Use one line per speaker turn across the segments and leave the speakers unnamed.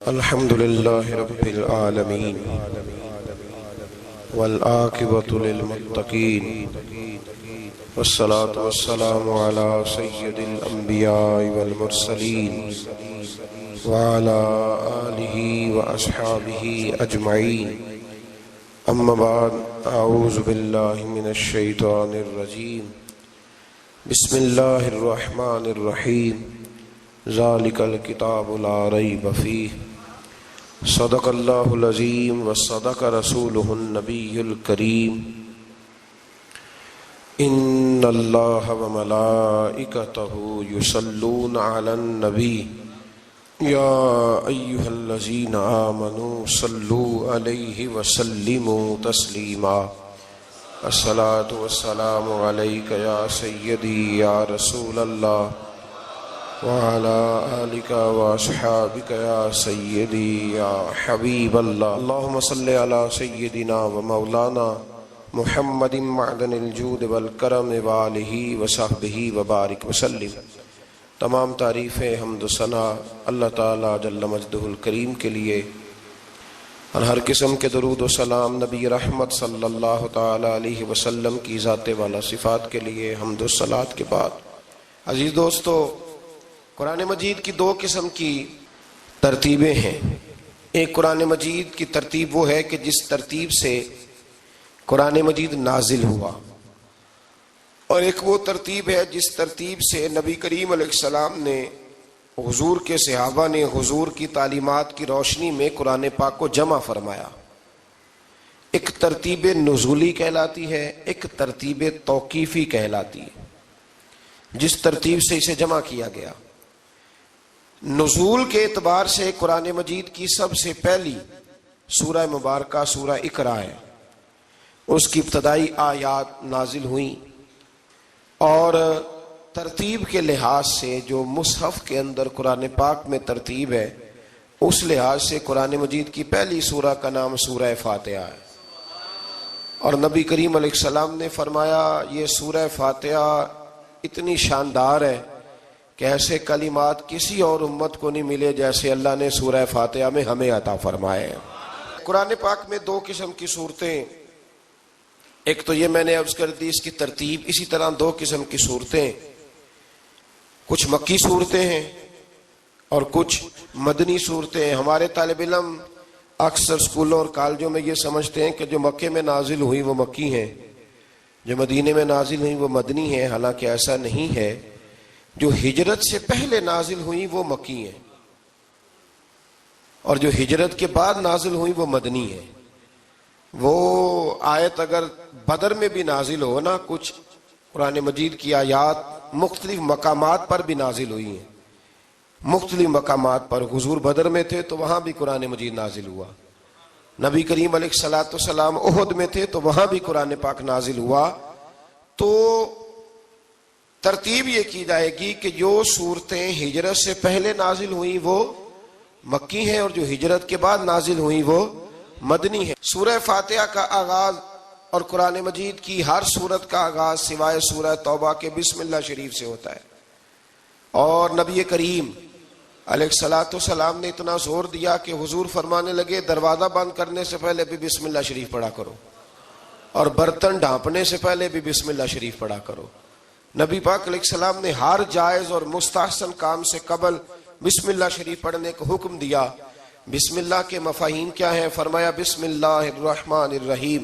الحمد لله رب العالمين والعاقبة للمتقين والصلاة والسلام على سيد الأنبياء والمرسلين وعلى آله وأصحابه أجمعين أما بعد أعوذ بالله من الشيطان الرجيم بسم الله الرحمن الرحيم ذلك الكتاب لا ريب فيه صدق اللہ العظیم وصدق رسولہ النبی الکریم ان اللہ وملائکتہ یصلون علی النبی یا ایہا الذین آمنوا صلوا علیہ وسلموا تسلیما الصلاۃ والسلام علیک یا سیدی یا رسول اللہ وعلى آلك وأصحابك يا سيدي يا حبيب الله اللهم صل على سيدنا ومولانا محمد معدن الجود والکرم وآلہ وصحبہ وبارک وسلم۔ تمام تعریفیں حمد و ثنا اللہ تعالی جل مجدہ الکریم کے لیے، اور ہر قسم کے درود و سلام نبی رحمت صلی اللہ تعالی علیہ وسلم کی ذات والا صفات کے لیے حمد و صلات کے بعد، عزیز دوستو، قرآن مجید کی دو قسم کی ترتیبیں ہیں۔ ایک قرآن مجید کی ترتیب وہ ہے کہ جس ترتیب سے قرآن مجید نازل ہوا، اور ایک وہ ترتیب ہے جس ترتیب سے نبی کریم علیہ السلام نے، حضور کے صحابہ نے حضور کی تعلیمات کی روشنی میں قرآن پاک کو جمع فرمایا۔ ایک ترتیب نزولی کہلاتی ہے، ایک ترتیب توقیفی کہلاتی ہے، جس ترتیب سے اسے جمع کیا گیا۔ نزول کے اعتبار سے قرآن مجید کی سب سے پہلی سورہ مبارکہ سورہ اقرا ہے، اس کی ابتدائی آیات نازل ہوئیں، اور ترتیب کے لحاظ سے جو مصحف کے اندر قرآن پاک میں ترتیب ہے، اس لحاظ سے قرآن مجید کی پہلی سورہ کا نام سورہ فاتحہ ہے، اور نبی کریم علیہ السلام نے فرمایا یہ سورہ فاتحہ اتنی شاندار ہے کہ ایسے کلمات کسی اور امت کو نہیں ملے جیسے اللہ نے سورہ فاتحہ میں ہمیں عطا فرمائے ہیں۔ قرآن پاک میں دو قسم کی صورتیں، ایک تو یہ میں نے عرض کر دی اس کی ترتیب، اسی طرح دو قسم کی صورتیں، کچھ مکی صورتیں ہیں اور کچھ مدنی صورتیں ہیں۔ ہمارے طالب علم اکثر اسکولوں اور کالجوں میں یہ سمجھتے ہیں کہ جو مکے میں نازل ہوئی وہ مکی ہیں، جو مدینے میں نازل ہوئی وہ مدنی ہیں، حالانکہ ایسا نہیں ہے۔ جو ہجرت سے پہلے نازل ہوئی وہ مکی ہیں، اور جو ہجرت کے بعد نازل ہوئی وہ مدنی ہیں۔ وہ آیت اگر بدر میں بھی نازل ہو نا، کچھ قرآن مجید کی آیات مختلف مقامات پر بھی نازل ہوئی ہیں، مختلف مقامات پر۔ حضور بدر میں تھے تو وہاں بھی قرآن مجید نازل ہوا، نبی کریم علیہ الصلاۃ والسلام احد میں تھے تو وہاں بھی قرآن پاک نازل ہوا۔ تو ترتیب یہ کی جائے گی کہ جو صورتیں ہجرت سے پہلے نازل ہوئیں وہ مکی ہیں، اور جو ہجرت کے بعد نازل ہوئیں وہ مدنی ہیں۔ سورہ فاتحہ کا آغاز اور قرآن مجید کی ہر سورت کا آغاز سوائے سورہ توبہ کے بسم اللہ شریف سے ہوتا ہے، اور نبی کریم علیہ الصلاۃ والسلام نے اتنا زور دیا کہ حضور فرمانے لگے دروازہ بند کرنے سے پہلے بھی بسم اللہ شریف پڑھا کرو، اور برتن ڈھانپنے سے پہلے بھی بسم اللہ شریف پڑھا کرو۔ نبی پاک علیہ السلام نے ہر جائز اور مستحسن کام سے قبل بسم اللہ شریف پڑھنے کا حکم دیا۔ بسم اللہ کے مفاہیم کیا ہیں؟ فرمایا بسم اللہ الرحمن الرحیم،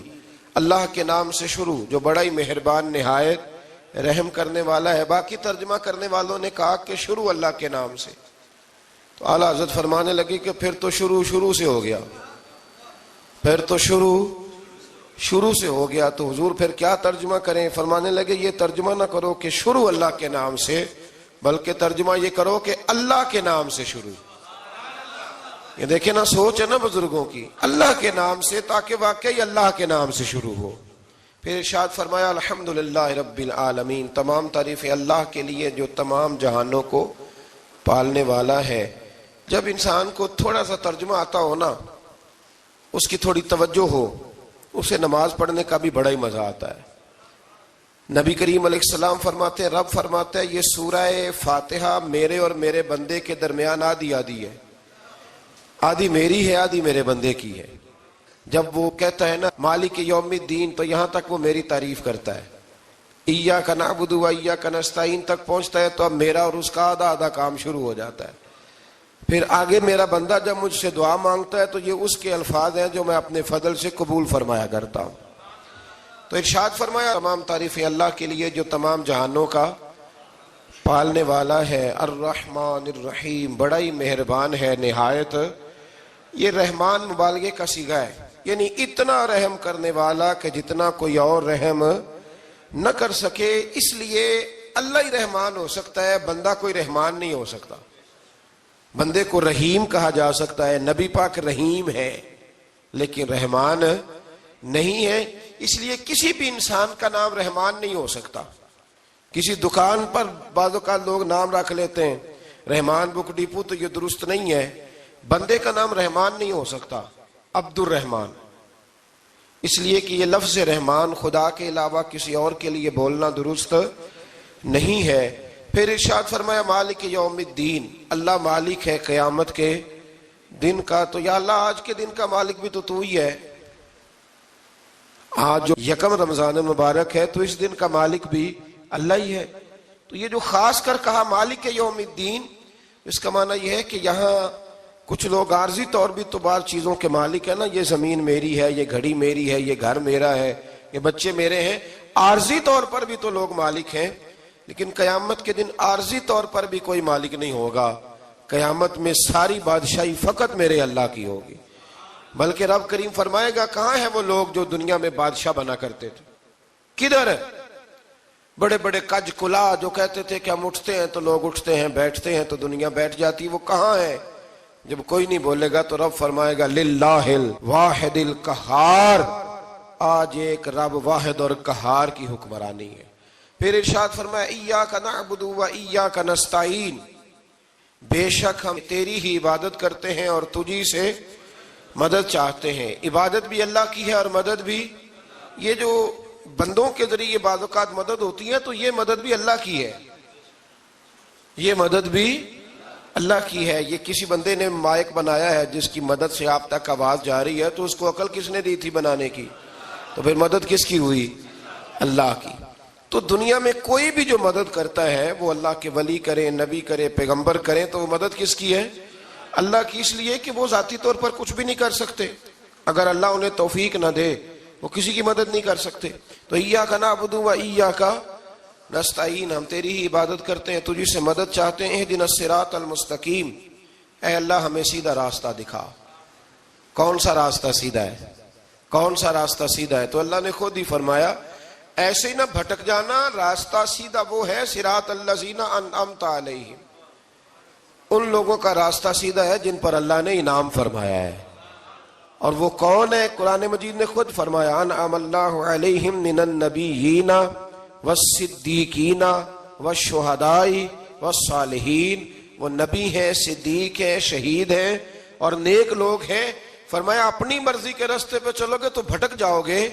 اللہ کے نام سے شروع جو بڑا ہی مہربان نہایت رحم کرنے والا ہے۔ باقی ترجمہ کرنے والوں نے کہا کہ شروع اللہ کے نام سے، تو اعلیٰ حضرت فرمانے لگے کہ پھر تو شروع سے ہو گیا، پھر تو شروع سے ہو گیا، تو حضور پھر کیا ترجمہ کریں؟ فرمانے لگے یہ ترجمہ نہ کرو کہ شروع اللہ کے نام سے، بلکہ ترجمہ یہ کرو کہ اللہ کے نام سے شروع۔ یہ دیکھیں نا، سوچ ہے نا بزرگوں کی، اللہ کے نام سے، تاکہ واقعی اللہ کے نام سے شروع ہو۔ پھر ارشاد فرمایا الحمدللہ رب العالمین، تمام تعریفیں اللہ کے لیے جو تمام جہانوں کو پالنے والا ہے۔ جب انسان کو تھوڑا سا ترجمہ آتا ہو نا، اس کی تھوڑی توجہ ہو، اسے نماز پڑھنے کا بھی بڑا ہی مزہ آتا ہے۔ نبی کریم علیہ السلام فرماتے ہیں، رب فرماتا ہے یہ سورہ فاتحہ میرے اور میرے بندے کے درمیان آدھی آدھی ہے، آدھی میری ہے آدھی میرے بندے کی ہے. جب وہ کہتا ہے نا مالک یوم الدین تو یہاں تک وہ میری تعریف کرتا ہے. ایاک نعبد و ایاک نستعین تک پہنچتا ہے تو اب میرا اور اس کا آدھا آدھا کام شروع ہو جاتا ہے. پھر آگے میرا بندہ جب مجھ سے دعا مانگتا ہے تو یہ اس کے الفاظ ہیں جو میں اپنے فضل سے قبول فرمایا کرتا ہوں. تو ارشاد فرمایا تمام تعریفیں اللہ کے لیے جو تمام جہانوں کا پالنے والا ہے. الرحمن الرحیم، بڑا ہی مہربان ہے نہایت. یہ رحمان مبالغے کا صیغہ ہے، یعنی اتنا رحم کرنے والا کہ جتنا کوئی اور رحم نہ کر سکے. اس لیے اللہ ہی رحمان ہو سکتا ہے، بندہ کوئی رحمان نہیں ہو سکتا. بندے کو رحیم کہا جا سکتا ہے، نبی پاک رحیم ہے لیکن رحمان نہیں ہے. اس لیے کسی بھی انسان کا نام رحمان نہیں ہو سکتا. کسی دکان پر بعض اوقات لوگ نام رکھ لیتے ہیں رحمان بک ڈپو، تو یہ درست نہیں ہے. بندے کا نام رحمان نہیں ہو سکتا، عبد الرحمان. اس لیے کہ یہ لفظ رحمان خدا کے علاوہ کسی اور کے لیے بولنا درست نہیں ہے. پھر ارشاد فرمایا مالک یوم الدین، اللہ مالک ہے قیامت کے دن کا. تو یا اللہ آج کے دن کا مالک بھی تو ہی ہے. آج جو یکم رمضان مبارک ہے تو اس دن کا مالک بھی اللہ ہی ہے. تو یہ جو خاص کر کہا مالک یوم الدین، اس کا معنی یہ ہے کہ یہاں کچھ لوگ عارضی طور بھی تو بعض چیزوں کے مالک ہیں نا. یہ زمین میری ہے، یہ گھڑی میری ہے، یہ گھر میرا ہے، یہ بچے میرے ہیں. عارضی طور پر بھی تو لوگ مالک ہیں، لیکن قیامت کے دن عارضی طور پر بھی کوئی مالک نہیں ہوگا. قیامت میں ساری بادشاہی فقط میرے اللہ کی ہوگی. بلکہ رب کریم فرمائے گا کہاں ہیں وہ لوگ جو دنیا میں بادشاہ بنا کرتے تھے؟ کدھر ہے؟ بڑے بڑے کج کلا جو کہتے تھے کہ ہم اٹھتے ہیں تو لوگ اٹھتے ہیں، بیٹھتے ہیں تو دنیا بیٹھ جاتی، وہ کہاں ہے؟ جب کوئی نہیں بولے گا تو رب فرمائے گا للہ الواحد القہار، آج ایک رب واحد اور قہار کی حکمرانی ہے. پھر ارشاد فرمایا ایاک نعبد و ایاک نستعین، بے شک ہم تیری ہی عبادت کرتے ہیں اور تجھی سے مدد چاہتے ہیں. عبادت بھی اللہ کی ہے اور مدد بھی. یہ جو بندوں کے ذریعے بعض اوقات مدد ہوتی ہے تو یہ مدد بھی اللہ کی ہے، یہ مدد بھی اللہ کی ہے. یہ کسی بندے نے مائک بنایا ہے جس کی مدد سے آپ تک آواز جا رہی ہے، تو اس کو عقل کس نے دی تھی بنانے کی؟ تو پھر مدد کس کی ہوئی؟ اللہ کی. تو دنیا میں کوئی بھی جو مدد کرتا ہے وہ اللہ کے ولی کرے، نبی کرے، پیغمبر کرے، تو وہ مدد کس کی ہے؟ اللہ کی. اس لیے کہ وہ ذاتی طور پر کچھ بھی نہیں کر سکتے. اگر اللہ انہیں توفیق نہ دے وہ کسی کی مدد نہیں کر سکتے. تو ایاک نعبد و ایاک نستعین، ہم تیری ہی عبادت کرتے ہیں، تجھی سے مدد چاہتے ہیں. اہدنا الصراط المستقیم، اے اللہ ہمیں سیدھا راستہ دکھا. کون سا راستہ سیدھا ہے؟ کون سا راستہ سیدھا ہے؟ تو اللہ نے خود ہی فرمایا ایسے ہی نہ بھٹک جانا، راستہ سیدھا وہ ہے صراط الذین انعمت علیہم، ان لوگوں کا راستہ سیدھا ہے جن پر اللہ نے انعام فرمایا ہے. اور وہ کون ہے؟ قرآن مجید نے خود فرمایا انعم اللہ علیہم من النبیین والصدیقین والشہداء والصالحین. وہ نبی ہیں، صدیق ہیں، شہید ہیں اور نیک لوگ ہیں. فرمایا اپنی مرضی کے راستے پہ چلو گے تو بھٹک جاؤ گے.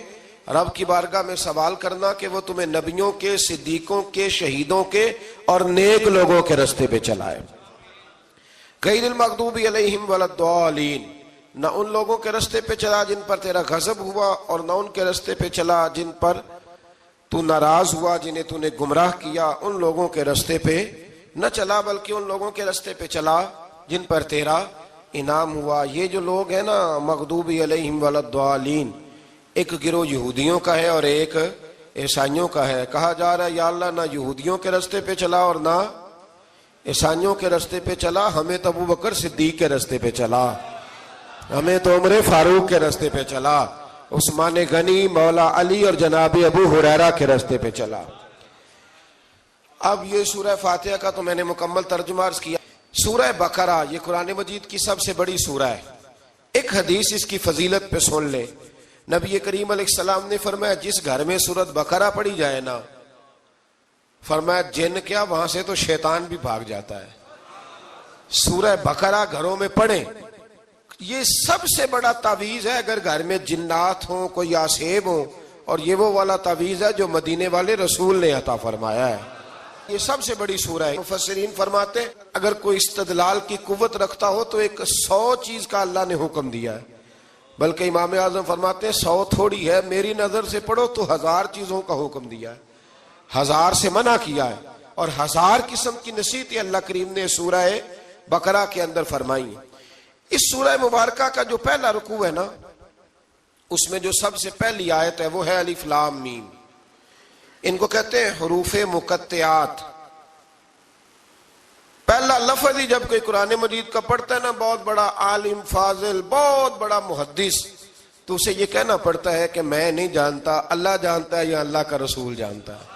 رب کی بارگاہ میں سوال کرنا کہ وہ تمہیں نبیوں کے، صدیقوں کے، شہیدوں کے اور نیک لوگوں کے راستے پہ چلائے. غیر المغضوب علیہم ولا الضالین، نہ ان لوگوں کے راستے پہ چلا جن پر تیرا غضب ہوا، اور نہ ان کے راستے پہ چلا جن پر تو ناراض ہوا، جنہیں تو نے گمراہ کیا. ان لوگوں کے راستے پہ نہ چلا بلکہ ان لوگوں کے راستے پہ چلا جن پر تیرا انعام ہوا. یہ جو لوگ ہیں نا مغضوب علیہم ولا الضالین، ایک گروہ یہودیوں کا ہے اور ایک عیسائیوں کا ہے. کہا جا رہا ہے یا اللہ نہ یہودیوں کے راستے پہ چلا اور نہ عیسائیوں کے راستے پہ چلا، ہمیں تو ابو بکر صدیق کے راستے پہ چلا، ہمیں تو عمر فاروق کے راستے پہ چلا، عثمان غنی، مولا علی اور جناب ابو ہریرہ کے راستے پہ چلا. اب یہ سورہ فاتحہ کا تو میں نے مکمل ترجمہ عرض کیا. سورہ بقرہ یہ قرآن مجید کی سب سے بڑی سورہ ہے. ایک حدیث اس کی فضیلت پہ سن لیں. نبی کریم علیہ السلام نے فرمایا جس گھر میں سورۃ بقرہ پڑھی جائے نا، فرمایا جن کیا وہاں سے تو شیطان بھی بھاگ جاتا ہے. سورہ بقرہ گھروں میں پڑھیں، یہ سب سے بڑا تعویذ ہے. اگر گھر میں جنات ہوں، کوئی آسیب ہوں، اور یہ وہ والا تعویذ ہے جو مدینے والے رسول نے عطا فرمایا ہے. یہ سب سے بڑی سورہ ہے. مفسرین فرماتے ہیں اگر کوئی استدلال کی قوت رکھتا ہو تو ایک 100 چیز کا اللہ نے حکم دیا ہے. بلکہ امام اعظم فرماتے ہیں 100 تھوڑی ہے، میری نظر سے پڑھو تو 1000 چیزوں کا حکم دیا ہے، 1000 سے منع کیا ہے، اور 1000 قسم کی نصیحتیں اللہ کریم نے سورہ بقرہ کے اندر فرمائی ہیں. اس سورہ مبارکہ کا جو پہلا رکوع ہے نا، اس میں جو سب سے پہلی آیت ہے وہ ہے الف لام میم. ان کو کہتے ہیں حروف مقطعات. پہلا لفظ ہی جب کوئی قرآن مجید کا پڑھتا ہے نا، بہت بڑا عالم فاضل، بہت بڑا محدث، تو اسے یہ کہنا پڑتا ہے کہ میں نہیں جانتا، اللہ جانتا ہے یا اللہ کا رسول جانتا ہے.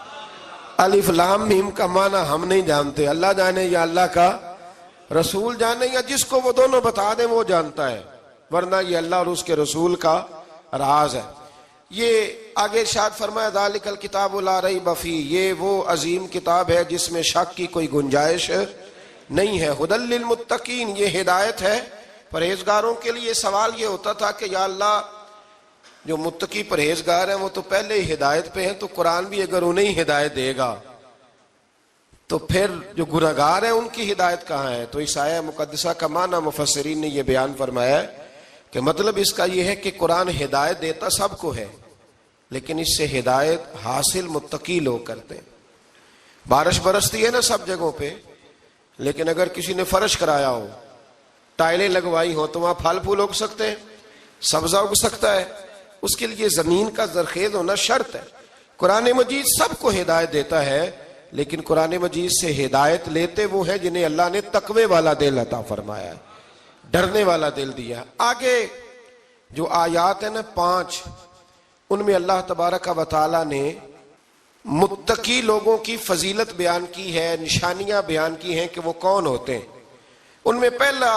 الف لام میم کا معنی ہم نہیں جانتے، اللہ جانے یا اللہ کا رسول جانے، یا جس کو وہ دونوں بتا دیں وہ جانتا ہے، ورنہ یہ اللہ اور اس کے رسول کا راز ہے. یہ آگے ارشاد فرمایا ذالک الکتاب لا ریب فیہ، یہ وہ عظیم کتاب ہے جس میں شک کی کوئی گنجائش نہیں ہے. ھدی للمتقین، یہ ہدایت ہے پرہیزگاروں کے لیے. سوال یہ ہوتا تھا کہ یا اللہ جو متقی پرہیزگار ہیں وہ تو پہلے ہی ہدایت پہ ہیں، تو قرآن بھی اگر انہیں ہدایت دے گا تو پھر جو گنہگار ہیں ان کی ہدایت کہاں ہے؟ تو اس آیہ مقدسہ کا معنی مفسرین نے یہ بیان فرمایا ہے کہ مطلب اس کا یہ ہے کہ قرآن ہدایت دیتا سب کو ہے، لیکن اس سے ہدایت حاصل متقی لوگ کرتے ہیں. بارش برستی ہے نا سب جگہوں پہ، لیکن اگر کسی نے فرش کرایا ہو، ٹائلیں لگوائی ہو، تو وہاں پھل پھول اگ سکتے ہیں، سبزہ اگ سکتا ہے. اس کے لیے زمین کا زرخیز ہونا شرط ہے. قرآن مجید سب کو ہدایت دیتا ہے، لیکن قرآن مجید سے ہدایت لیتے وہ ہیں جنہیں اللہ نے تقوی والا دل عطا فرمایا ہے، ڈرنے والا دل دیا. آگے جو آیات ہیں نا 5، ان میں اللہ تبارک و تعالی نے متقی لوگوں کی فضیلت بیان کی ہے، نشانیاں بیان کی ہیں کہ وہ کون ہوتے ہیں. ان میں پہلا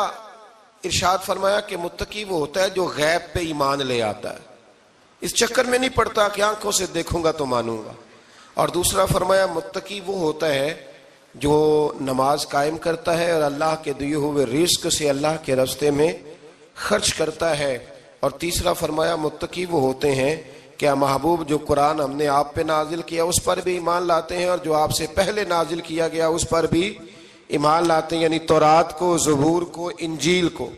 ارشاد فرمایا کہ متقی وہ ہوتا ہے جو غیب پہ ایمان لے آتا ہے، اس چکر میں نہیں پڑتا کہ آنکھوں سے دیکھوں گا تو مانوں گا. اور دوسرا فرمایا متقی وہ ہوتا ہے جو نماز قائم کرتا ہے اور اللہ کے دیے ہوئے رزق سے اللہ کے راستے میں خرچ کرتا ہے. اور تیسرا فرمایا متقی وہ ہوتے ہیں کہ محبوب جو قرآن ہم نے آپ پہ نازل کیا اس پر بھی ایمان لاتے ہیں، اور جو آپ سے پہلے نازل کیا گیا اس پر بھی ایمان لاتے ہیں، یعنی تورات کو، زبور کو، انجیل کو،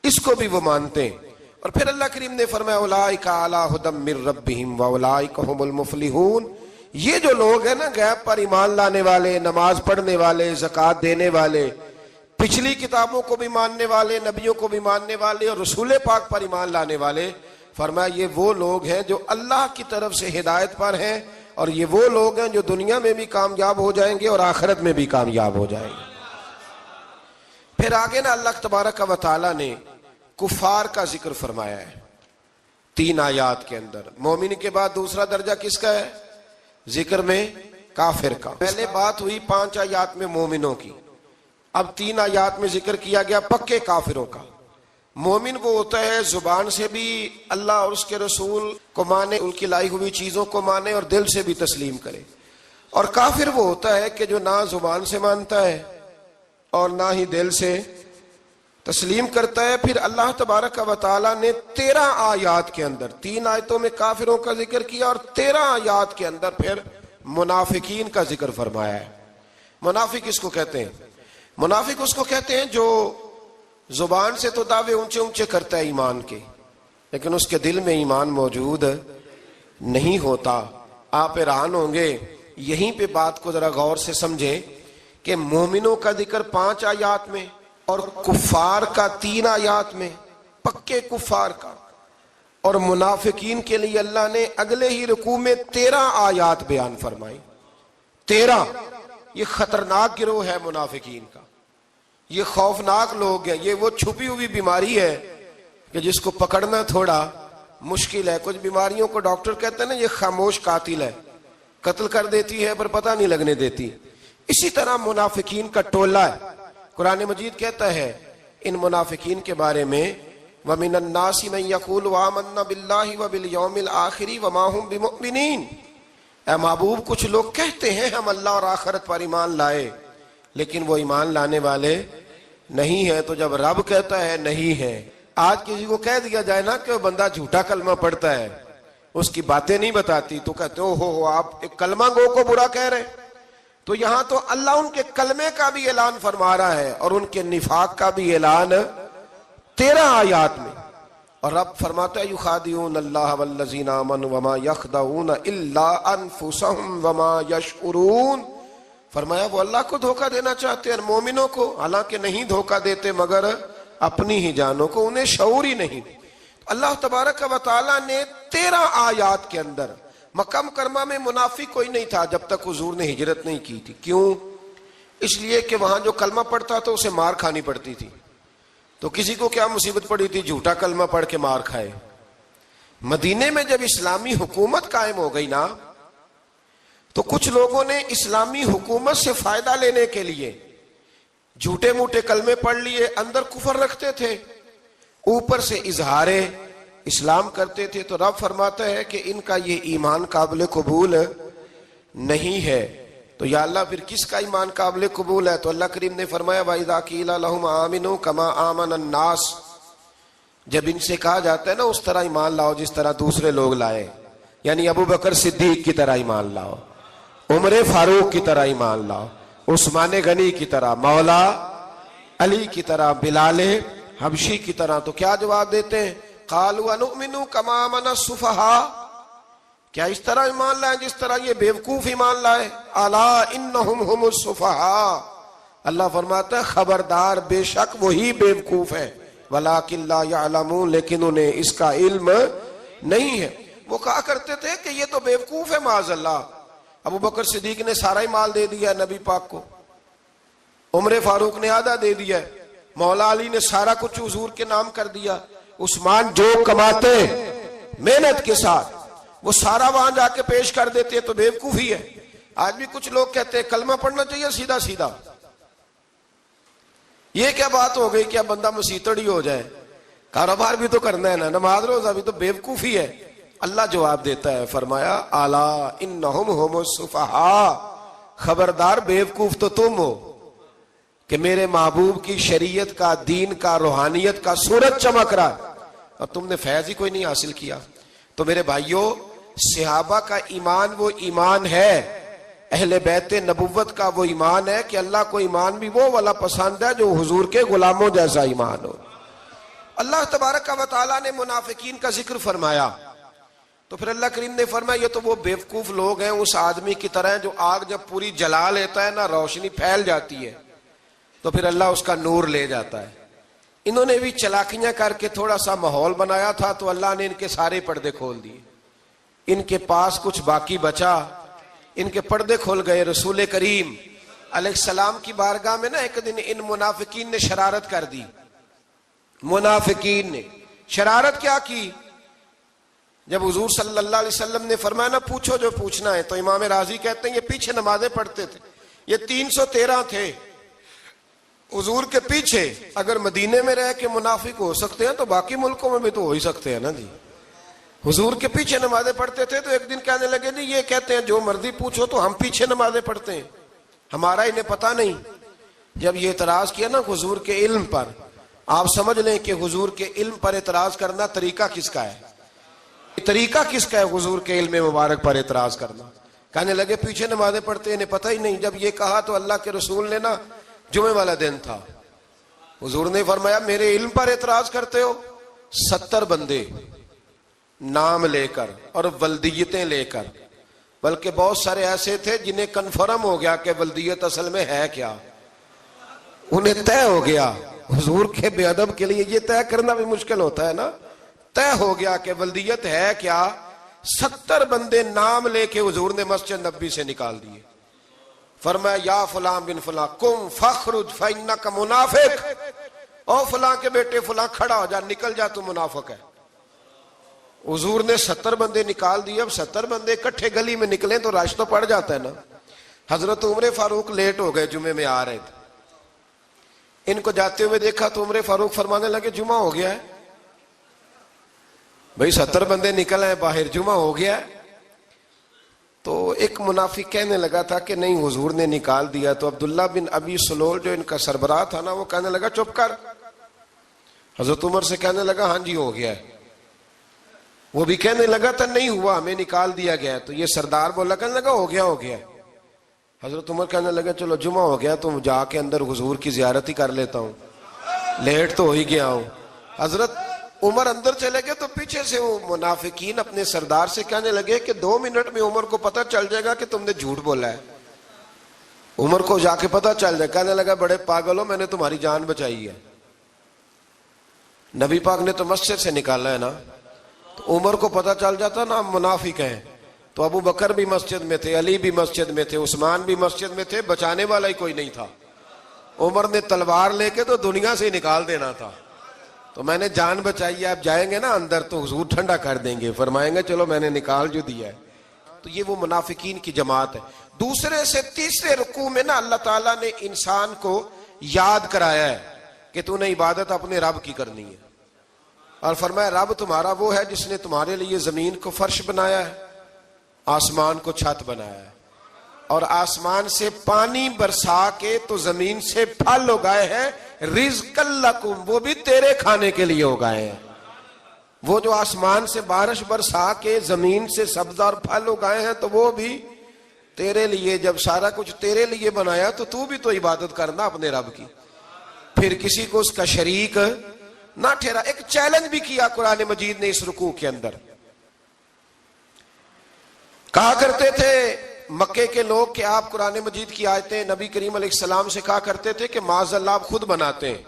اس کو بھی وہ مانتے ہیں. اور پھر اللہ کریم نے فرمایا اولئک علی ھدی من ربہم واولئک ھم المفلحون. یہ جو لوگ ہیں نا غیب پر ایمان لانے والے، نماز پڑھنے والے، زکوٰۃ دینے والے، پچھلی کتابوں کو بھی ماننے والے، نبیوں کو بھی ماننے والے، اور رسول پاک پر ایمان لانے والے، فرمایا یہ وہ لوگ ہیں جو اللہ کی طرف سے ہدایت پر ہیں، اور یہ وہ لوگ ہیں جو دنیا میں بھی کامیاب ہو جائیں گے اور آخرت میں بھی کامیاب ہو جائیں گے. پھر آگے نا اللہ تبارک و تعالی نے کفار کا ذکر فرمایا ہے 3 آیات کے اندر. مومن کے بعد دوسرا درجہ کس کا ہے ذکر میں؟ کافر کا. پہلے بات ہوئی 5 آیات میں مومنوں کی، اب 3 آیات میں ذکر کیا گیا پکے کافروں کا. مومن وہ ہوتا ہے زبان سے بھی اللہ اور اس کے رسول کو مانے، ان کی لائی ہوئی چیزوں کو مانے اور دل سے بھی تسلیم کرے. اور کافر وہ ہوتا ہے کہ جو نہ زبان سے مانتا ہے اور نہ ہی دل سے تسلیم کرتا ہے. پھر اللہ تبارک و تعالی نے 13 آیات کے اندر 3 آیتوں میں کافروں کا ذکر کیا، اور 13 آیات کے اندر پھر منافقین کا ذکر فرمایا ہے. منافق اس کو کہتے ہیں، منافق اس کو کہتے ہیں جو زبان سے تو دعوے اونچے اونچے کرتا ہے ایمان کے، لیکن اس کے دل میں ایمان موجود نہیں ہوتا. آپ حیران ہوں گے، یہیں پہ بات کو ذرا غور سے سمجھیں کہ مومنوں کا ذکر 5 آیات میں اور کفار کا 3 آیات میں، پکے کفار کا. اور منافقین کے لیے اللہ نے اگلے ہی رکوع میں 13 آیات بیان فرمائی. 13. یہ خطرناک گروہ ہے منافقین کا، یہ خوفناک لوگ ہیں. یہ وہ چھپی ہوئی بیماری ہے کہ جس کو پکڑنا تھوڑا مشکل ہے. کچھ بیماریوں کو ڈاکٹر کہتے ہیں نا یہ خاموش قاتل ہے، قتل کر دیتی ہے پر پتہ نہیں لگنے دیتی. اسی طرح منافقین کا ٹولہ ہے. قرآن مجید کہتا ہے ان منافقین کے بارے میں وَمِنَ النَّاسِ مَن يَقُولُ آمَنَّا بِاللَّهِ وَبِالْيَوْمِ الْآخِرِ وَمَا هُمْ بِمُؤْمِنِينَ. اے محبوب کچھ لوگ کہتے ہیں ہم اللہ اور آخرت پر ایمان لائے، لیکن وہ ایمان لانے والے نہیں ہیں. تو جب رب کہتا ہے نہیں ہے، آج کسی کو کہہ دیا جائے نا کہ وہ بندہ جھوٹا کلمہ پڑھتا ہے، اس کی باتیں نہیں بتاتے، تو کہتے ہو آپ ایک کلمہ گو کو برا کہہ رہے ہیں. تو یہاں تو اللہ ان کے کلمے کا بھی اعلان فرما رہا ہے اور ان کے نفاق کا بھی اعلان 13 آیات میں. اور رب فرماتا ہے یخادعون اللہ والذین آمنوا وما یخدعون الا انفسهم وما یشعرون. فرمایا وہ اللہ کو دھوکہ دینا چاہتے ہیں مومنوں کو، حالانکہ نہیں دھوکہ دیتے مگر اپنی ہی جانوں کو، انہیں شعور ہی نہیں. اللہ تبارک و تعالیٰ نے 13 آیات کے اندر مکہ مکرمہ میں منافق کوئی نہیں تھا جب تک حضور نے ہجرت نہیں کی تھی. کیوں؟ اس لیے کہ وہاں جو کلمہ پڑھتا تھا اسے مار کھانی پڑتی تھی. تو کسی کو کیا مصیبت پڑی تھی؟ جھوٹا کلمہ پڑھ کے مار کھائے. مدینے میں جب اسلامی حکومت قائم ہو گئی نا تو کچھ لوگوں نے اسلامی حکومت سے فائدہ لینے کے لیے جھوٹے موٹے کلمے پڑھ لیے، اندر کفر رکھتے تھے، اوپر سے اظہار اسلام کرتے تھے. تو رب فرماتا ہے کہ ان کا یہ ایمان قابل قبول نہیں ہے. تو یا اللہ پھر کس کا ایمان قابل قبول ہے؟ تو اللہ کریم نے فرمایا وَإِذَا قِيلَ لَهُمْ آمِنُوا كَمَا آمَنَ النَّاسُ، جب ان سے کہا جاتا ہے نا اس طرح ایمان لاؤ جس طرح دوسرے لوگ لائے، یعنی ابو بکر صدیق کی طرح ایمان لاؤ، عمر فاروق کی طرح ایمان لاؤ، عثمان غنی کی طرح، مولا علی کی طرح، بلال حبشی کی طرح. تو کیا جواب دیتے ہیں؟ قالوا انؤمن كما آمن السفهاء، کیا اس طرح ایمان لائیں جس طرح یہ بیوقوف ایمان لائے؟ الا انہم هم السفهاء، اللہ فرماتا ہے خبردار بے شک وہی بیوقوف ہے، ولکن لا يعلمون، لیکن انہیں اس کا علم نہیں ہے. وہ کہا کرتے تھے کہ یہ تو بیوقوف ہے معاذ اللہ. ابو بکر صدیق نے سارا ہی مال دے دیا نبی پاک کو، عمر فاروق نے آدھا دے دیا، مولا علی نے سارا کچھ حضور کے نام کر دیا، عثمان جو کماتے محنت کے ساتھ وہ سارا وہاں جا کے پیش کر دیتے، تو بیوقوفی ہے. آج بھی کچھ لوگ کہتے ہیں کلمہ پڑھنا چاہیے سیدھا سیدھا. یہ کیا بات ہو گئی کہ اب بندہ مسیتڑ ہی ہو جائے؟ کاروبار بھی تو کرنا ہے نا، نماز روزہ بھی، تو بیوقوفی ہے. اللہ جواب دیتا ہے، فرمایا الا انہم هم السفہاء، خبردار بیوقوف تو تم ہو کہ میرے محبوب کی شریعت کا، دین کا، روحانیت کا سورج چمک رہا ہے اور تم نے فیض ہی کوئی نہیں حاصل کیا. تو میرے بھائیوں، صحابہ کا ایمان وہ ایمان ہے، اہل بیت نبوت کا وہ ایمان ہے کہ اللہ کو ایمان بھی وہ والا پسند ہے جو حضور کے غلاموں جیسا ایمان ہو. اللہ تبارک و تعالیٰ نے منافقین کا ذکر فرمایا تو پھر اللہ کریم نے فرمایا یہ تو وہ بیوقوف لوگ ہیں اس آدمی کی طرح جو آگ جب پوری جلا لیتا ہے نا، روشنی پھیل جاتی ہے تو پھر اللہ اس کا نور لے جاتا ہے. انہوں نے بھی چلاکیاں کر کے تھوڑا سا ماحول بنایا تھا تو اللہ نے ان کے سارے پردے کھول دیے. ان کے پاس کچھ باقی بچا، ان کے پردے کھول گئے. رسول کریم علیہ السلام کی بارگاہ میں نا ایک دن ان منافقین نے شرارت کر دی. منافقین نے شرارت کیا کی؟ جب حضور صلی اللہ علیہ وسلم نے فرمایا نا پوچھو جو پوچھنا ہے، تو امام راضی کہتے ہیں یہ پیچھے نمازیں پڑھتے تھے، یہ 313 تھے حضور کے پیچھے. اگر مدینے میں رہ کے منافق ہو سکتے ہیں تو باقی ملکوں میں بھی تو ہو ہی سکتے ہیں نا جی. حضور کے پیچھے نمازیں پڑھتے تھے تو ایک دن کہنے لگے جی یہ کہتے ہیں جو مرضی پوچھو تو ہم پیچھے نمازیں پڑھتے ہیں، ہمارا انہیں پتہ نہیں. جب یہ اعتراض کیا نا حضور کے علم پر، آپ سمجھ لیں کہ حضور کے علم پر اعتراض کرنا طریقہ کس کا ہے؟ طریقہ کس کا ہے حضور کے علم مبارک پر اعتراض کرنا؟ کہنے لگے پیچھے نمازیں پڑھتے انہیں پتہ ہی نہیں. جب یہ کہا تو اللہ کے رسول نے نا، جمعے والا دن تھا، حضور نے فرمایا میرے علم پر اعتراض کرتے ہو؟ 70 بندے نام لے کر اور ولدیتیں لے کر، بلکہ بہت سارے ایسے تھے جنہیں کنفرم ہو گیا کہ ولدیت اصل میں ہے کیا، انہیں طے ہو گیا. حضور کے بے ادب کے لیے یہ طے کرنا بھی مشکل ہوتا ہے نا. طے ہو گیا کہ ولدیت ہے کیا. 70 بندے نام لے کے حضور نے مسجد نبوی سے نکال دیے. فرمایا یا فلاں بن فلاں قم فخرج فإنک منافق، او فلاں کے بیٹے فلاں کھڑا ہو جا، نکل جا، تو منافق ہے. حضور نے 70 بندے نکال دیے. اب 70 بندے اکٹھے گلی میں نکلیں تو رش تو پڑ جاتا ہے نا. حضرت عمر فاروق لیٹ ہو گئے، جمعے میں آ رہے تھے. ان کو جاتے ہوئے دیکھا تو عمر فاروق فرمانے لگے جمعہ ہو گیا ہے. بھئی 70 بندے نکل آئے باہر، جمعہ ہو گیا ہے. تو ایک منافق کہنے لگا تھا کہ نہیں حضور نے نکال دیا. تو عبداللہ بن ابی سلول جو ان کا سربراہ تھا نا، وہ کہنے لگا چپ کر. حضرت عمر سے کہنے لگا ہاں جی ہو گیا ہے. وہ بھی کہنے لگا تھا نہیں ہوا، ہمیں نکال دیا گیا. تو یہ سردار بولا، کہنے لگا ہو گیا ہو گیا. حضرت عمر کہنے لگے چلو جمعہ ہو گیا تو جا کے اندر حضور کی زیارت ہی کر لیتا ہوں، لیٹ تو ہو ہی گیا ہوں۔ حضرت عمر اندر چلے گئے تو پیچھے سے وہ منافقین اپنے سردار سے کہنے لگے کہ 2 منٹ میں عمر کو پتہ چل جائے گا کہ تم نے جھوٹ بولا ہے۔ عمر کو جا کے پتہ چل جائے، کہنے لگا بڑے پاگل ہو، میں نے تمہاری جان بچائی ہے، نبی پاک نے تو مسجد سے نکالا ہے نا۔ تو عمر کو پتہ چل جاتا نا ہم منافق ہیں، تو ابو بکر بھی مسجد میں تھے، علی بھی مسجد میں تھے، عثمان بھی مسجد میں تھے، بچانے والا ہی کوئی نہیں تھا۔ عمر نے تلوار لے کے تو دنیا سے نکال دینا تھا، تو میں نے جان بچائی ہے، آپ جائیں گے نا اندر تو حضور ٹھنڈا کر دیں گے، فرمائیں گے چلو میں نے نکال جو دیا ہے۔ تو یہ وہ منافقین کی جماعت ہے۔ دوسرے سے تیسرے رکوع میں نا اللہ تعالیٰ نے انسان کو یاد کرایا ہے کہ تو نے عبادت اپنے رب کی کرنی ہے، اور فرمایا رب تمہارا وہ ہے جس نے تمہارے لیے زمین کو فرش بنایا ہے، آسمان کو چھت بنایا ہے، اور آسمان سے پانی برسا کے تو زمین سے پھل اگائے ہیں، رزق لکم، وہ بھی تیرے کھانے کے لیے اگائے ہیں۔ وہ جو آسمان سے بارش برسا کے زمین سے سبز اور پھل اگائے ہیں تو وہ بھی تیرے لیے۔ جب سارا کچھ تیرے لیے بنایا تو بھی تو عبادت کرنا اپنے رب کی، پھر کسی کو اس کا شریک نہ ٹھہرا۔ ایک چیلنج بھی کیا قرآن مجید نے اس رکوع کے اندر، کہا کرتے تھے مکے کے لوگ کہ آپ قرآن مجید کی آیتیں نبی کریم علیہ السلام سے کہا کرتے تھے کہ معاذ اللہ آپ خود بناتے ہیں،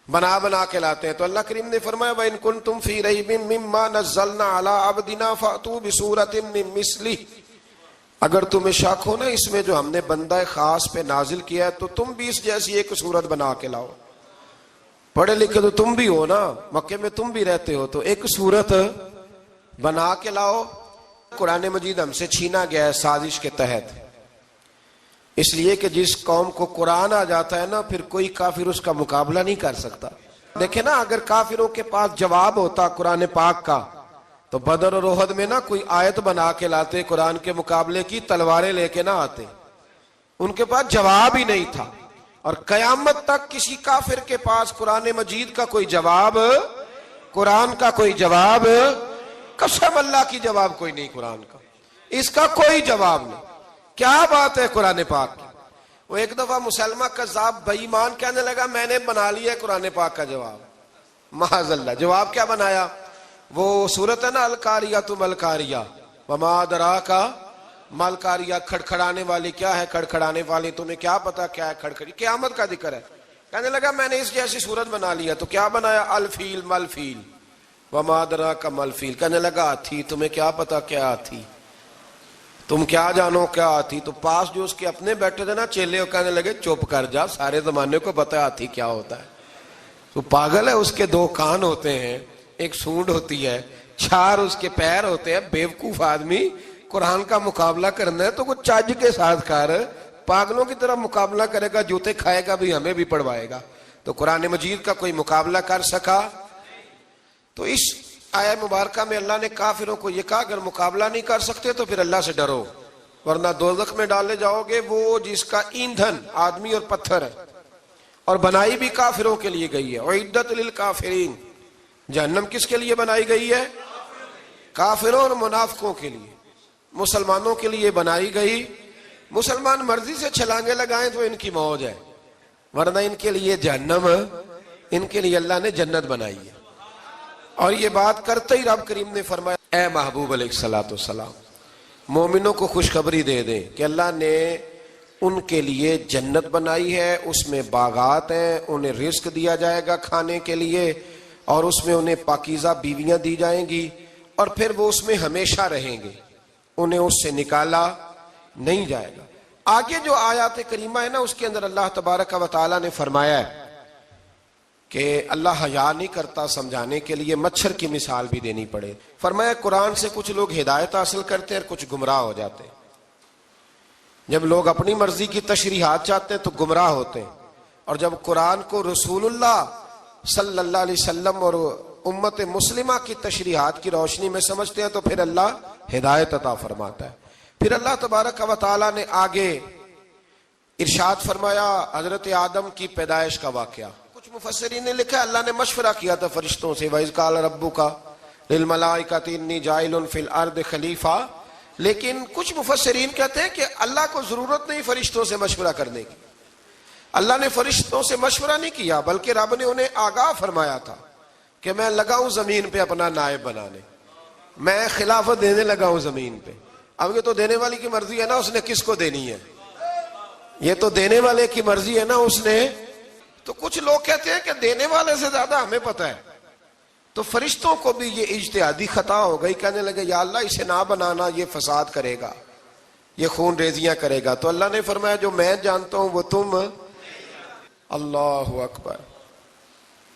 بنا کے لاتے ہیں۔ تو اللہ کریم نے فرمایا وَإِن كُنتُمْ فِي رَيْبٍ مِّمَّا نَزَّلْنَا عَلَىٰ عَبْدِنَا فَأْتُوا بِسُورَةٍ مِّن مِّثْلِهِ، اگر تمہیں شک ہو نا اس میں جو ہم نے بندہ خاص پہ نازل کیا ہے تو تم بھی اس جیسی ایک صورت بنا کے لاؤ۔ پڑھے لکھے تو تم بھی ہو نا، مکے میں تم بھی رہتے ہو، تو ایک صورت بنا کے لاؤ۔ قرآن مجید ہم سے چھینا گیا ہے سازش کے تحت، اس لیے کہ جس قوم کو قرآن آ جاتا ہے نا پھر کوئی کافر اس کا مقابلہ نہیں کر سکتا۔ دیکھیں نا اگر کافروں کے پاس جواب ہوتا قرآن پاک کا تو بدر اور احد میں نا کوئی آیت بنا کے لاتے قرآن کے مقابلے کی، تلواریں لے کے نہ آتے، ان کے پاس جواب ہی نہیں تھا۔ اور قیامت تک کسی کافر کے پاس قرآن مجید کا کوئی جواب، قرآن کا کوئی جواب، قسم اللہ کی جواب کوئی نہیں، قرآن کا اس کا کوئی جواب نہیں۔ کیا بات ہے قرآن پاک کی۔ وہ ایک دفعہ مسلمہ کذاب بے ایمان کہنے لگا میں نے بنا لیا ہے قرآن پاک کا جواب، معاذ اللہ۔ جواب کیا بنایا؟ وہ سورت ہے نا القاریۃ ما القاریۃ وما ادراک ما القاریۃ، کھڑکھڑانے والی کیا ہے، کھڑکھڑانے والی تمہیں کیا پتا کیا ہے، کھڑکھڑی قیامت کا ذکر ہے۔ کہنے لگا میں نے اس جیسی سورت بنا لیا، تو کیا بنایا؟ الفیل مل فیل وما ادراک ما الفیل، کہنے لگا ہاتھی، تمہیں کیا پتا کیا ہاتھی، تم کیا جانو کیا ہاتھی۔ تو پاس جو اس کے اپنے بیٹھے تھے نا چیلے، وہ کہنے لگے چپ کر جا، سارے زمانے کو پتا ہے ہاتھی کیا ہوتا ہے۔ تو پاگل ہے، اس کے 2 کان ہوتے ہیں، ایک سونڈ ہوتی ہے، 4 اس کے پیر ہوتے ہیں۔ بیوقوف آدمی قرآن کا مقابلہ کرنا ہے تو کچھ چج کے ساتھ کر، پاگلوں کی طرح مقابلہ کرے گا، جوتے کھائے گا بھی ہمیں بھی پڑھوائے گا۔ تو قرآن مجید کا کوئی مقابلہ کر سکا؟ تو اس آیہ مبارکہ میں اللہ نے کافروں کو یہ کہا اگر مقابلہ نہیں کر سکتے تو پھر اللہ سے ڈرو، ورنہ دوزخ میں ڈالے جاؤ گے، وہ جس کا ایندھن آدمی اور پتھر ہے، اور بنائی بھی کافروں کے لیے گئی ہے۔ اعدت للکافرین، جہنم کس کے لیے بنائی گئی ہے؟ کافروں اور منافقوں کے لیے۔ مسلمانوں کے لیے بنائی گئی، مسلمان مرضی سے چھلانگے لگائیں تو ان کی موج ہے، ورنہ ان کے لیے جہنم، ان کے لیے اللہ نے جنت بنائی ہے۔ اور یہ بات کرتے ہی رب کریم نے فرمایا اے محبوب علیہ السلام مومنوں کو خوشخبری دے دیں کہ اللہ نے ان کے لیے جنت بنائی ہے، اس میں باغات ہیں، انہیں رزق دیا جائے گا کھانے کے لیے، اور اس میں انہیں پاکیزہ بیویاں دی جائیں گی، اور پھر وہ اس میں ہمیشہ رہیں گے، انہیں اس سے نکالا نہیں جائے گا۔ آگے جو آیات کریمہ ہے نا اس کے اندر اللہ تبارک و تعالیٰ نے فرمایا ہے کہ اللہ حیا نہیں کرتا سمجھانے کے لیے مچھر کی مثال بھی دینی پڑے۔ فرمایا قرآن سے کچھ لوگ ہدایت حاصل کرتے ہیں اور کچھ گمراہ ہو جاتے ہیں۔ جب لوگ اپنی مرضی کی تشریحات چاہتے ہیں تو گمراہ ہوتے ہیں، اور جب قرآن کو رسول اللہ صلی اللہ علیہ وسلم اور امت مسلمہ کی تشریحات کی روشنی میں سمجھتے ہیں تو پھر اللہ ہدایت عطا فرماتا ہے۔ پھر اللہ تبارک و تعالیٰ نے آگے ارشاد فرمایا حضرت آدم کی پیدائش کا واقعہ۔ کچھ مفسرین نے لکھا اللہ نے مشورہ کیا تھا فرشتوں سے، وَإِذْ قَالَ رَبُّكَ لِلْمَلَائِكَةِ إِنِّي جَاعِلٌ فِي الْأَرْضِ خَلِيفَةً لیکن کچھ مفسرین کہتے ہیں کہ اللہ کو ضرورت نہیں فرشتوں سے مشورہ کرنے کی. اللہ نے فرشتوں سے مشورہ نہیں کیا، بلکہ رب نے انہیں آگاہ فرمایا تھا کہ میں لگا ہوں زمین پہ اپنا نائب بنانے، میں خلافت دینے لگا ہوں زمین پہ. اب یہ تو دینے والی کی مرضی ہے نا اس نے کس کو دینی ہے، یہ تو دینے والے کی مرضی ہے نا اس نے. تو کچھ لوگ کہتے ہیں کہ دینے والے سے زیادہ ہمیں پتہ ہے. تو فرشتوں کو بھی یہ اجتہادی خطا ہو گئی، کہنے لگے یا اللہ اسے نہ بنانا، یہ فساد کرے گا، یہ خون ریزیاں کرے گا. تو اللہ نے فرمایا جو میں جانتا ہوں وہ تم. اللہ اکبر.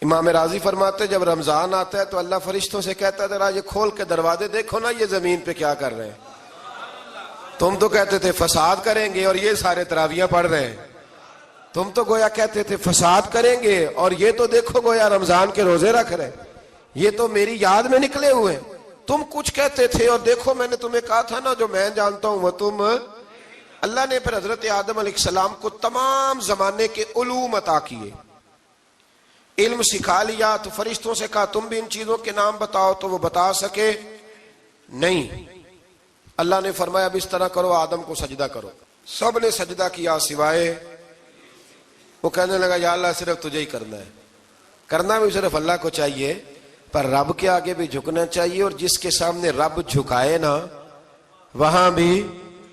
امام راضی فرماتے جب رمضان آتا ہے تو اللہ فرشتوں سے کہتا ہے ذرا یہ کھول کے دروازے دیکھو نا یہ زمین پہ کیا کر رہے ہیں. تم تو کہتے تھے فساد کریں گے اور یہ سارے تراویحاں پڑھ رہے ہیں. تم تو گویا کہتے تھے فساد کریں گے اور یہ تو دیکھو گویا رمضان کے روزے رکھ رہے ہیں، یہ تو میری یاد میں نکلے ہوئے. تم کچھ کہتے تھے اور دیکھو میں نے تمہیں کہا تھا نا جو میں جانتا ہوں وہ تم. اللہ نے پھر حضرت آدم علیہ السلام کو تمام زمانے کے علوم عطا کیے، علم سکھا لیا. تو فرشتوں سے کہا تم بھی ان چیزوں کے نام بتاؤ، تو وہ بتا سکے نہیں. اللہ نے فرمایا اب اس طرح کرو آدم کو سجدہ کرو. سب نے سجدہ کیا سوائے. وہ کہنے لگا یا اللہ صرف تجھے ہی کرنا ہے. کرنا بھی صرف اللہ کو چاہیے، پر رب کے آگے بھی جھکنا چاہیے، اور جس کے سامنے رب جھکائے نا وہاں بھی.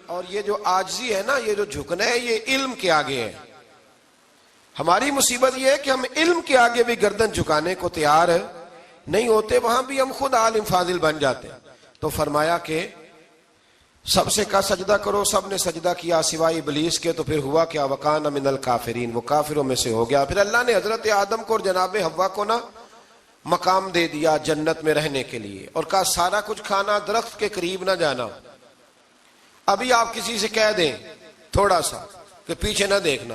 اور یہ جو عاجزی ہے نا، یہ جو جھکنا ہے، یہ علم کے آگے ہے. ہماری مصیبت یہ ہے کہ ہم علم کے آگے بھی گردن جھکانے کو تیار نہیں ہوتے، وہاں بھی ہم خود عالم فاضل بن جاتے ہیں. تو فرمایا کہ سب سے کہا سجدہ کرو، سب نے سجدہ کیا سوائے ابلیس کے. تو پھر ہوا کیا وکان من الکافرین، وہ کافروں میں سے ہو گیا. پھر اللہ نے حضرت آدم کو اور جناب حوا کو نا مقام دے دیا جنت میں رہنے کے لیے، اور کہا سارا کچھ کھانا، درخت کے قریب نہ جانا. ابھی آپ کسی سے کہہ دیں تھوڑا سا کہ پیچھے نہ دیکھنا،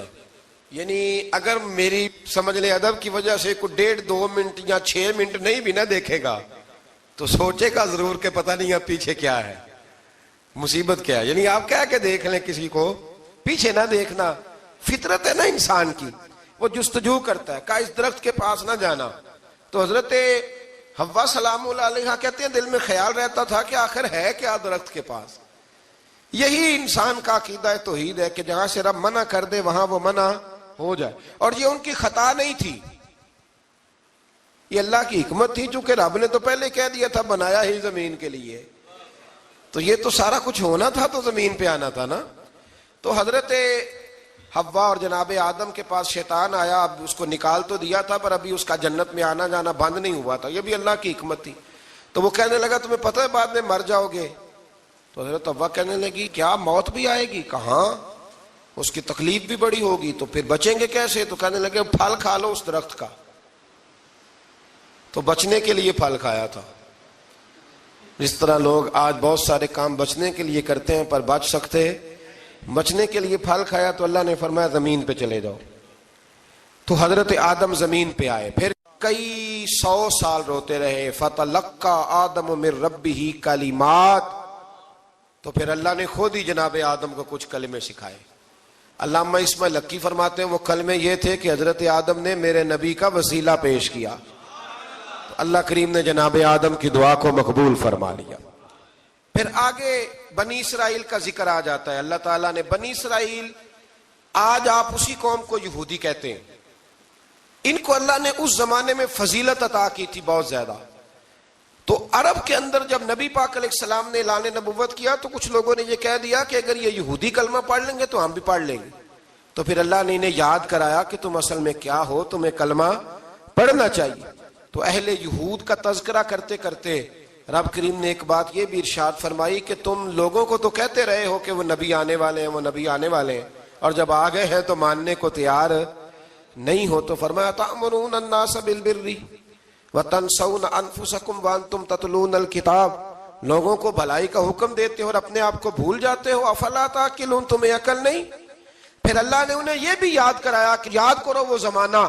یعنی اگر میری سمجھ لیں ادب کی وجہ سے کوئی 1.5-2 منٹ یا 6 منٹ نہیں بھی نہ دیکھے گا تو سوچے گا ضرور کہ پتہ نہیں اب پیچھے کیا ہے، مصیبت کیا ہے. یعنی آپ کہہ کے دیکھ لیں کسی کو پیچھے نہ دیکھنا. فطرت ہے نا انسان کی، وہ جستجو کرتا ہے. کہا اس درخت کے پاس نہ جانا. تو حضرت حوا سلام اللہ علیہ کہتے ہیں دل میں خیال رہتا تھا کہ آخر ہے کیا درخت کے پاس. یہی انسان کا عقیدہ توحید ہے کہ جہاں سے رب منع کر دے وہاں وہ منع ہو جائے. اور یہ ان کی خطا نہیں تھی، یہ اللہ کی حکمت تھی، چونکہ رب نے تو پہلے کہہ دیا تھا بنایا ہی زمین کے لیے، تو یہ تو سارا کچھ ہونا تھا تو زمین پہ آنا تھا نا. تو حضرت حوا اور جناب آدم کے پاس شیطان آیا. اب اس کو نکال تو دیا تھا پر ابھی اس کا جنت میں آنا جانا بند نہیں ہوا تھا، یہ بھی اللہ کی حکمت تھی. تو وہ کہنے لگا تمہیں پتہ ہے بعد میں مر جاؤ گے. تو حضرت حوا کہنے لگی کیا موت بھی آئے گی؟ کہاں، اس کی تکلیف بھی بڑی ہوگی، تو پھر بچیں گے کیسے؟ تو کہنے لگے پھل کھا لو اس درخت کا. تو بچنے کے لیے پھل کھایا تھا. جس طرح لوگ آج بہت سارے کام بچنے کے لیے کرتے ہیں پر بچ سکتے، بچنے کے لیے پھل کھایا. تو اللہ نے فرمایا زمین پہ چلے جاؤ. تو حضرت آدم زمین پہ آئے. پھر کئی 100 سال روتے رہے. فتلقى آدم من ربه کلمات. تو پھر اللہ نے خود ہی جناب آدم کو کچھ کلمے سکھائے. علامہ اسماعیل لکی فرماتے ہیں وہ کلمے یہ تھے کہ حضرت آدم نے میرے نبی کا وسیلہ پیش کیا، تو اللہ کریم نے جناب آدم کی دعا کو مقبول فرما لیا. پھر آگے بنی اسرائیل کا ذکر آ جاتا ہے. اللہ تعالیٰ نے بنی اسرائیل، آج آپ اسی قوم کو یہودی کہتے ہیں، ان کو اللہ نے اس زمانے میں فضیلت عطا کی تھی بہت زیادہ. تو عرب کے اندر جب نبی پاک علیہ السلام نے اعلان نبوت کیا تو کچھ لوگوں نے یہ کہہ دیا کہ اگر یہ یہودی کلمہ پڑھ لیں گے تو ہم بھی پڑھ لیں گے. تو پھر اللہ نے انہیں یاد کرایا کہ تم اصل میں کیا ہو، تمہیں کلمہ پڑھنا چاہیے. تو اہل یہود کا تذکرہ کرتے کرتے رب کریم نے ایک بات یہ بھی ارشاد فرمائی کہ تم لوگوں کو تو کہتے رہے ہو کہ وہ نبی آنے والے ہیں، وہ نبی آنے والے ہیں، اور جب آ گئے ہیں تو ماننے کو تیار نہیں ہو. تو فرمایا تأمرون الناس بالبر وتنسون انفسکم وانتم تتلون الکتاب. لوگوں کو بھلائی کا حکم دیتے ہو اور اپنے آپ کو بھول جاتے ہو. افلا تعقلون، تمہیں عقل نہیں؟ پھر اللہ نے انہیں یہ بھی یاد کرایا کہ یاد کرو وہ زمانہ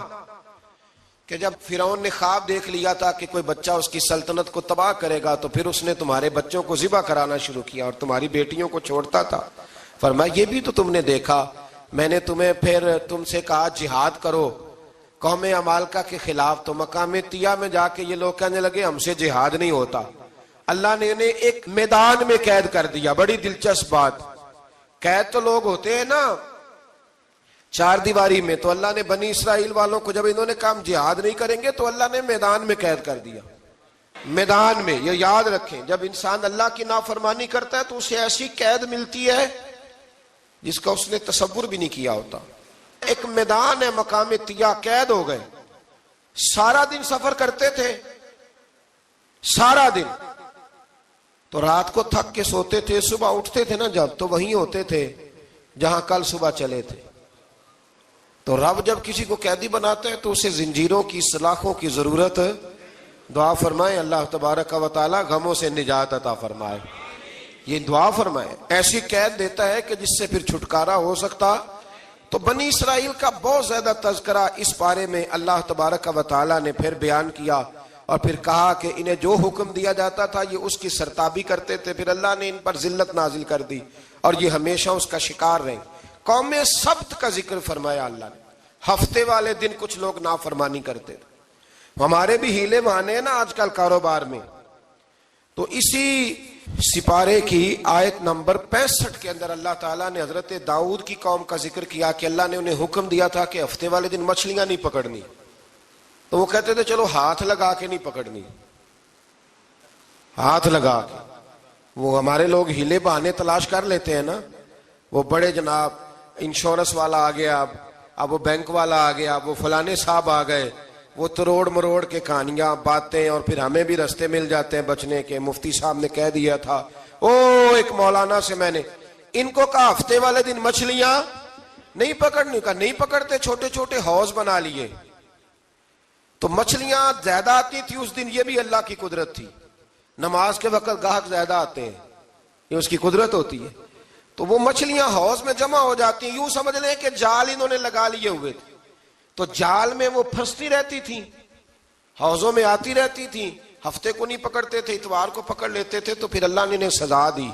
کہ جب فرعون نے خواب دیکھ لیا تھا کہ کوئی بچہ اس کی سلطنت کو تباہ کرے گا، تو پھر اس نے تمہارے بچوں کو ذبح کرانا شروع کیا اور تمہاری بیٹیوں کو چھوڑتا تھا. فرمایا یہ بھی تو تم نے دیکھا. میں نے تمہیں پھر تم سے کہا جہاد کرو قوم عمالقہ کے خلاف، تو مقام طیہ میں جا کے یہ لوگ کہنے لگے ہم سے جہاد نہیں ہوتا. اللہ نے انہیں ایک میدان میں قید کر دیا. بڑی دلچسپ بات. قید تو لوگ ہوتے ہیں نا چار دیواری میں, تو اللہ نے بنی اسرائیل والوں کو جب انہوں نے کہا جہاد نہیں کریں گے تو اللہ نے میدان میں قید کر دیا. میدان میں. یہ یاد رکھیں, جب انسان اللہ کی نافرمانی کرتا ہے تو اسے ایسی قید ملتی ہے جس کا اس نے تصور بھی نہیں کیا ہوتا. ایک میدان ہے مقام طیہ, قید ہو گئے. سارا دن سفر کرتے تھے, سارا دن. تو رات کو تھک کے سوتے تھے, صبح اٹھتے تھے نا جب, تو وہیں ہوتے تھے جہاں کل صبح چلے تھے. تو رب جب کسی کو قیدی بناتا ہے تو اسے زنجیروں کی, سلاخوں کی ضرورت. دعا فرمائے اللہ تبارک و تعالی غموں سے نجات عطا فرمائے. یہ دعا فرمائے. ایسی قید دیتا ہے کہ جس سے پھر چھٹکارا ہو سکتا. تو بنی اسرائیل کا بہت زیادہ تذکرہ اس پارے میں اللہ تبارک و تعالی نے پھر بیان کیا, اور پھر کہا کہ انہیں جو حکم دیا جاتا تھا یہ اس کی سرتابی کرتے تھے. پھر اللہ نے ان پر ذلت نازل کر دی اور یہ ہمیشہ اس کا شکار رہے. قوم سبت کا ذکر فرمایا اللہ نے. ہفتے والے دن کچھ لوگ نافرمانی کرتے تھے. ہمارے بھی ہیلے بہانے ہیں نا آج کل کاروبار میں. تو اسی سپارے کی آیت نمبر 65 کے اندر اللہ تعالیٰ نے حضرت داؤد کی قوم کا ذکر کیا کہ اللہ نے انہیں حکم دیا تھا کہ ہفتے والے دن مچھلیاں نہیں پکڑنی. تو وہ کہتے تھے چلو ہاتھ لگا کے نہیں پکڑنی, ہاتھ لگا کے. وہ ہمارے لوگ ہیلے بہانے تلاش کر لیتے ہیں نا. وہ بڑے جناب انشورنس والا آ گیا, اب وہ بینک والا آ گیا, اب وہ فلانے صاحب آ گئے, وہ تروڑ مروڑ کے کہانیاں باتیں, اور پھر ہمیں بھی رستے مل جاتے ہیں بچنے کے. مفتی صاحب نے کہہ دیا تھا ایک مولانا سے میں نے ان کو کہا ہفتے والے دن مچھلیاں نہیں پکڑنی. کا نہیں پکڑتے, چھوٹے چھوٹے حوض بنا لیے. تو مچھلیاں زیادہ آتی تھی اس دن, یہ بھی اللہ کی قدرت تھی. نماز کے وقت گاہک زیادہ آتے ہیں, یہ اس کی قدرت ہوتی ہے. تو وہ مچھلیاں حوض میں جمع ہو جاتی ہیں. یوں سمجھ لیں کہ جال انہوں نے لگا لیے ہوئے تھے, تو جال میں وہ پھنستی رہتی تھی, حوضوں میں آتی رہتی تھی. ہفتے کو نہیں پکڑتے تھے, اتوار کو پکڑ لیتے تھے. تو پھر اللہ نے انہیں سزا دی.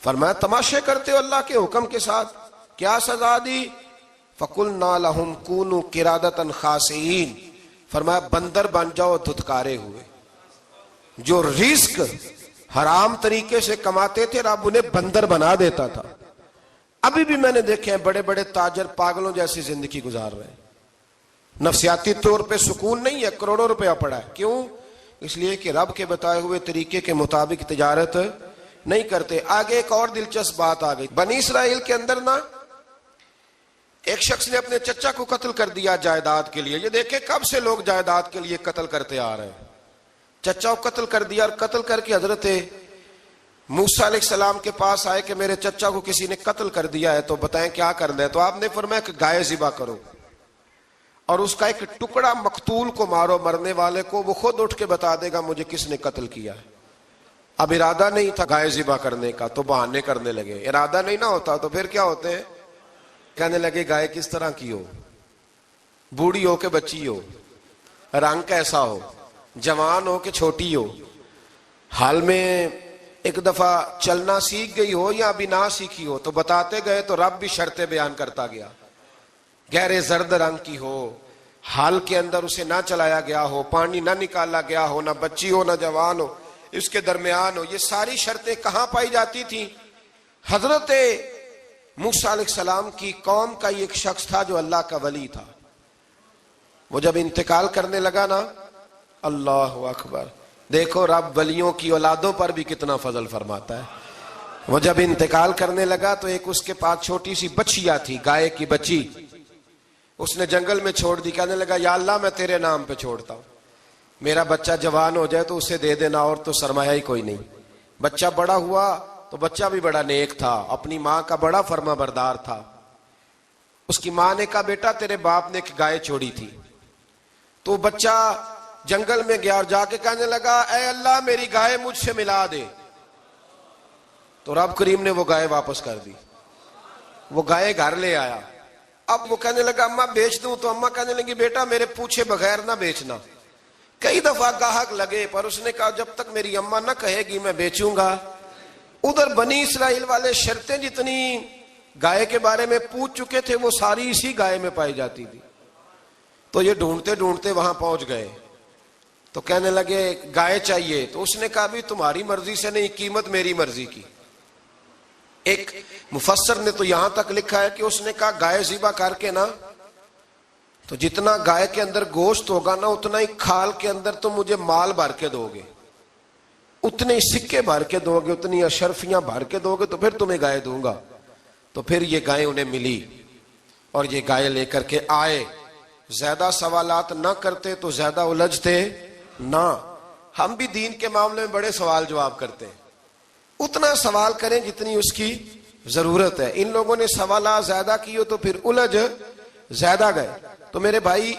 فرمایا تماشے کرتے ہو اللہ کے حکم کے ساتھ. کیا سزا دی؟ فَقُلْنَا لَهُمْ كُونُوا قِرَادَةً خَاسِئِينَ. فرمایا بندر بن جاؤ دھتکارے ہوئے. جو رزق حرام طریقے سے کماتے تھے رب انہیں بندر بنا دیتا تھا. ابھی بھی میں نے دیکھے ہیں بڑے بڑے تاجر پاگلوں جیسی زندگی گزار رہے ہیں. نفسیاتی طور پہ سکون نہیں ہے, کروڑوں روپیہ پڑا ہے. کیوں؟ اس لیے کہ رب کے بتائے ہوئے طریقے کے مطابق تجارت نہیں کرتے. آگے ایک اور دلچسپ بات آ گئی. بنی اسرائیل کے اندر نا ایک شخص نے اپنے چچا کو قتل کر دیا جائیداد کے لیے. یہ دیکھیں کب سے لوگ جائیداد کے لیے قتل کرتے آ رہے ہیں. چچا کو قتل کر دیا, اور قتل کر کے حضرت موسیٰ علیہ السلام کے پاس آئے کہ میرے چچا کو کسی نے قتل کر دیا ہے, تو بتائیں کیا کرنا ہے. تو آپ نے فرمایا کہ گائے ذبح کرو اور اس کا ایک ٹکڑا مقتول کو مارو, مرنے والے کو. وہ خود اٹھ کے بتا دے گا مجھے کس نے قتل کیا ہے. اب ارادہ نہیں تھا گائے ذبح کرنے کا تو بہانے کرنے لگے. ارادہ نہیں نہ ہوتا تو پھر کیا ہوتے ہیں, کہنے لگے گائے کس طرح کی ہو, بوڑھی ہو کہ بچی ہو, رنگ کیسا ہو, جوان ہو کہ چھوٹی ہو, حال میں ایک دفعہ چلنا سیکھ گئی ہو یا ابھی نہ سیکھی ہو. تو بتاتے گئے تو رب بھی شرطیں بیان کرتا گیا. گہرے زرد رنگ کی ہو, حال کے اندر اسے نہ چلایا گیا ہو, پانی نہ نکالا گیا ہو, نہ بچی ہو نہ جوان ہو, اس کے درمیان ہو. یہ ساری شرطیں کہاں پائی جاتی تھیں؟ حضرت موسیٰ علیہ السلام کی قوم کا ایک شخص تھا جو اللہ کا ولی تھا. وہ جب انتقال کرنے لگا نا, اللہ اکبر, دیکھو رب ولیوں کی اولادوں پر بھی کتنا فضل فرماتا ہے. وہ جب انتقال کرنے لگا تو ایک اس کے پاس چھوٹی سی بچیا تھی, گائے کی بچی. اس نے جنگل میں چھوڑ دی. کہنے لگا یا اللہ میں تیرے نام پہ چھوڑتا ہوں, میرا بچہ جوان ہو جائے تو اسے دے دینا, اور تو سرمایہ ہی کوئی نہیں. بچہ بڑا ہوا تو بچہ بھی بڑا نیک تھا, اپنی ماں کا بڑا فرما بردار تھا. اس کی ماں نے کہا بیٹا تیرے باپ نے ایک گائے چھوڑی تھی. تو بچہ جنگل میں گیا اور جا کے کہنے لگا اے اللہ میری گائے مجھ سے ملا دے. تو رب کریم نے وہ گائے واپس کر دی. وہ گائے گھر لے آیا. اب وہ کہنے لگا اماں بیچ دوں, تو اماں کہنے لگی بیٹا میرے پوچھے بغیر نہ بیچنا. کئی دفعہ گاہک لگے پر اس نے کہا جب تک میری اماں نہ کہے گی میں بیچوں گا. ادھر بنی اسرائیل والے شرطیں جتنی گائے کے بارے میں پوچھ چکے تھے وہ ساری اسی گائے میں پائی جاتی تھی. تو یہ ڈھونڈتے ڈھونڈتے وہاں پہنچ گئے. تو کہنے لگے گائے چاہیے، تو اس نے کہا بھی تمہاری مرضی سے نہیں، قیمت میری مرضی کی۔ ایک مفسر نے تو یہاں تک لکھا ہے کہ اس نے کہا گائے ذبح کر کے نا، تو جتنا گائے کے اندر گوشت ہوگا نا اتنا ہی کھال کے اندر تم مجھے مال بھر کے دو گے، اتنے ہی سکے بھر کے دو گے، اتنی اشرفیاں بھر کے دو گے تو پھر تمہیں گائے دوں گا۔ تو پھر یہ گائے انہیں ملی اور یہ گائے لے کر کے آئے۔ زیادہ سوالات نہ کرتے تو زیادہ الجھتے نہ۔ ہم بھی دین کے معاملے میں بڑے سوال جواب کرتے ہیں، اتنا سوال کریں جتنی اس کی ضرورت ہے۔ ان لوگوں نے سوالات زیادہ کیے تو پھر الجھ زیادہ گئے۔ تو میرے بھائی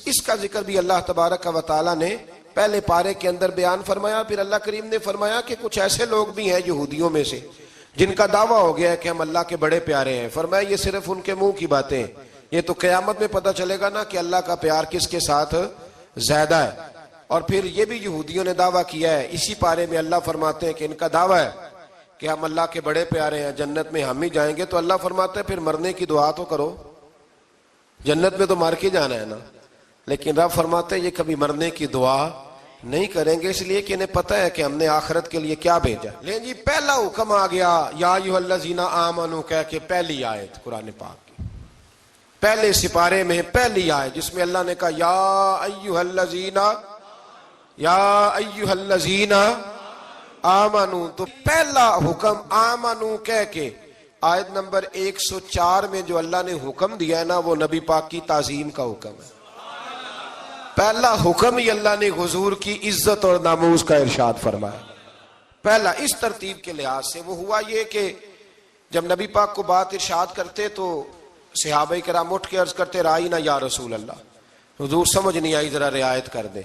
اس کا ذکر بھی اللہ تبارک و تعالیٰ نے پہلے پارے کے اندر بیان فرمایا۔ پھر اللہ کریم نے فرمایا کہ کچھ ایسے لوگ بھی ہیں یہودیوں میں سے جن کا دعویٰ ہو گیا ہے کہ ہم اللہ کے بڑے پیارے ہیں۔ فرمایا یہ صرف ان کے منہ کی باتیں ہیں، یہ تو قیامت میں پتہ چلے گا نا کہ اللہ کا پیار کس کے ساتھ زیادہ ہے۔ اور پھر یہ بھی یہودیوں نے دعویٰ کیا ہے، اسی پارے میں اللہ فرماتے ہیں کہ ان کا دعویٰ ہے کہ ہم اللہ کے بڑے پیارے ہیں، جنت میں ہم ہی جائیں گے۔ تو اللہ فرماتے ہیں پھر مرنے کی دعا تو کرو، جنت میں تو مر کے جانا ہے نا۔ لیکن رب فرماتے ہیں یہ کبھی مرنے کی دعا نہیں کریں گے، اس لیے کہ انہیں پتہ ہے کہ ہم نے آخرت کے لیے کیا بھیجا۔ لیکن جی پہلا حکم آ گیا یا ایھا الذین آمنوا کہہ کے، پہلی آیت قرآن پاک کی پہلے سپارے میں پہلی آیت جس میں اللہ نے کہا یا ایھا الذین آمنوا، تو پہلا حکم آمنوا کہہ کے آیت نمبر 104 میں جو اللہ نے حکم دیا ہے نا وہ نبی پاک کی تعظیم کا حکم ہے۔ پہلا حکم ہی اللہ نے حضور کی عزت اور ناموس کا ارشاد فرمایا۔ پہلا اس ترتیب کے لحاظ سے وہ ہوا یہ کہ جب نبی پاک کو بات ارشاد کرتے تو صحابہ کرام اٹھ کے عرض کرتے رائینا یا رسول اللہ، حضور سمجھ نہیں آئی ذرا رعایت کر دیں۔